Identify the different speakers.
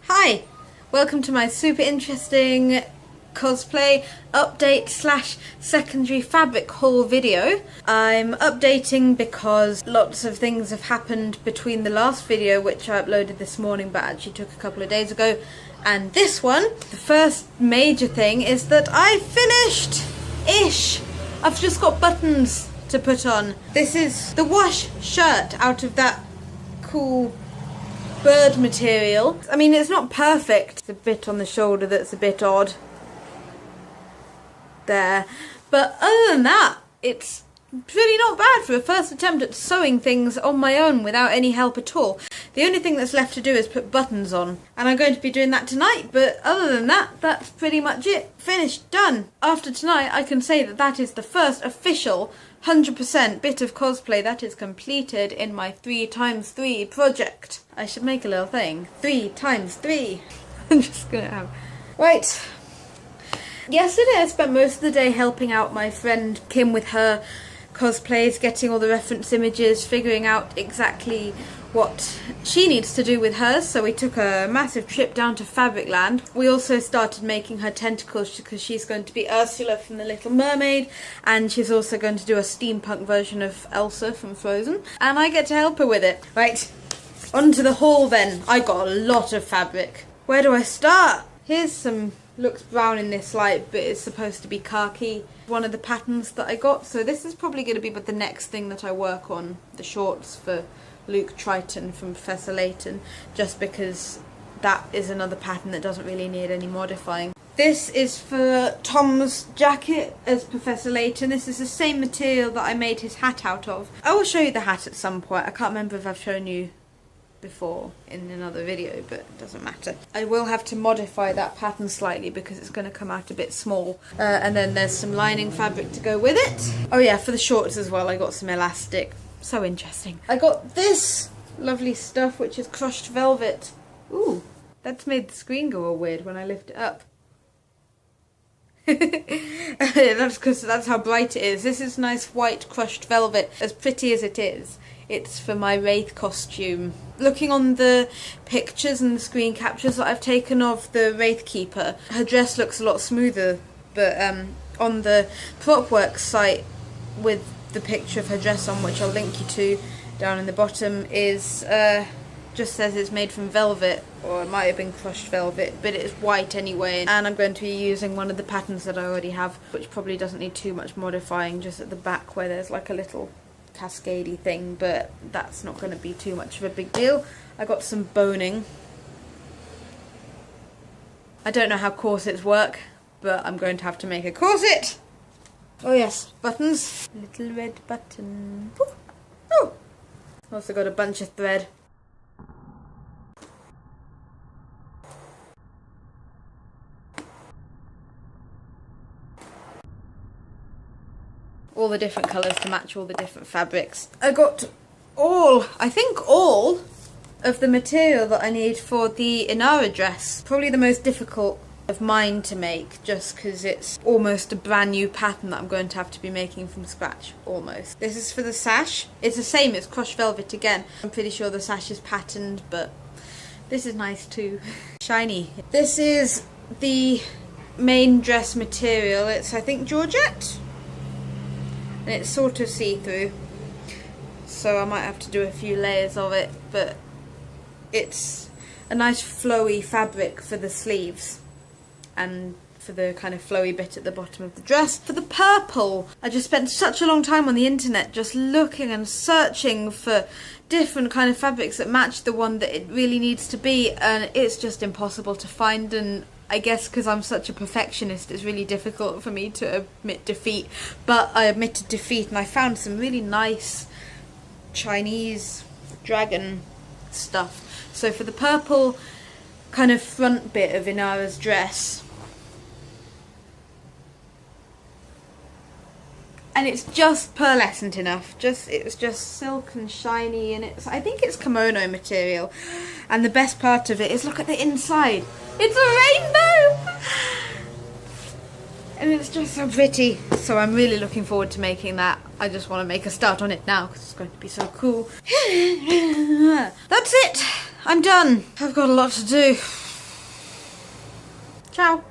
Speaker 1: Hi! Welcome to my super interesting cosplay update slash secondary fabric haul video. I'm updating because lots of things have happened between the last video, which I uploaded this morning but actually took a couple of days ago, and this one. The first major thing is that I finished-ish. I've just got buttons to put on. This is the wash shirt out of that cool bird material. I mean, it's not perfect. It's a bit on the shoulder that's a bit odd. There. But other than that, it's really not bad for a first attempt at sewing things on my own without any help at all. The only thing that's left to do is put buttons on, and I'm going to be doing that tonight, but other than that, that's pretty much it. Finished, done. After tonight, I can say that that is the first official 100% bit of cosplay that is completed in my 3x3 project. I should make a little thing. 3x3. I'm just gonna have... Right. Yesterday I spent most of the day helping out my friend Kim with her cosplays, getting all the reference images, figuring out exactly what she needs to do with hers. So we took a massive trip down to Fabricland. We also started making her tentacles because she's going to be Ursula from The Little Mermaid, and she's also going to do a steampunk version of Elsa from Frozen, and I get to help her with it. Right, on to the haul then. I got a lot of fabric. Where do I start? Here's some... looks brown in this light, but it's supposed to be khaki. One of the patterns that I got, so this is probably going to be the next thing that I work on, the shorts for Luke Triton from Professor Layton, just because that is another pattern that doesn't really need any modifying. This is for Tom's jacket as Professor Layton. This is the same material that I made his hat out of. I will show you the hat at some point. I can't remember if I've shown you before in another video, but it doesn't matter. I will have to modify that pattern slightly because it's going to come out a bit small, and then there's some lining fabric to go with it. Oh yeah, for the shorts as well I got some elastic. So interesting. I got this lovely stuff which is crushed velvet. Ooh, that's made the screen go all weird when I lift it up. That's because that's how bright it is. This is nice white crushed velvet, as pretty as it is. It's for my Wraith costume. Looking on the pictures and the screen captures that I've taken of the Wraith Keeper, her dress looks a lot smoother, but on the Propworks site with the picture of her dress on, which I'll link you to down in the bottom, is just says it's made from velvet, or it might have been crushed velvet, but it's white anyway, and I'm going to be using one of the patterns that I already have, which probably doesn't need too much modifying, just at the back where there's like a little cascadey thing, but that's not going to be too much of a big deal. I got some boning. I don't know how corsets work, but I'm going to have to make a corset. Oh yes, buttons. Little red button. Ooh. Oh! Also got a bunch of thread. All the different colours to match all the different fabrics. I got I think all of the material that I need for the Inara dress. Probably the most difficult of mine to make, just because it's almost a brand new pattern that I'm going to have to be making from scratch, almost. This is for the sash. It's the same, it's crushed velvet again. I'm pretty sure the sash is patterned, but this is nice too. Shiny. This is the main dress material. It's, I think, Georgette? And it's sort of see-through, so I might have to do a few layers of it, but it's a nice flowy fabric for the sleeves and for the kind of flowy bit at the bottom of the dress. For the purple, I just spent such a long time on the internet just looking and searching for different kind of fabrics that match the one that it really needs to be, and it's just impossible to find. And I guess because I'm such a perfectionist, it's really difficult for me to admit defeat, but I admitted defeat and I found some really nice Chinese dragon stuff. So for the purple kind of front bit of Inara's dress, and it's just pearlescent enough, it's just silk and shiny, and I think it's kimono material, and the best part of it is, look at the inside. It's a rainbow! And it's just so pretty. So I'm really looking forward to making that. I just want to make a start on it now because it's going to be so cool. That's it! I'm done. I've got a lot to do. Ciao.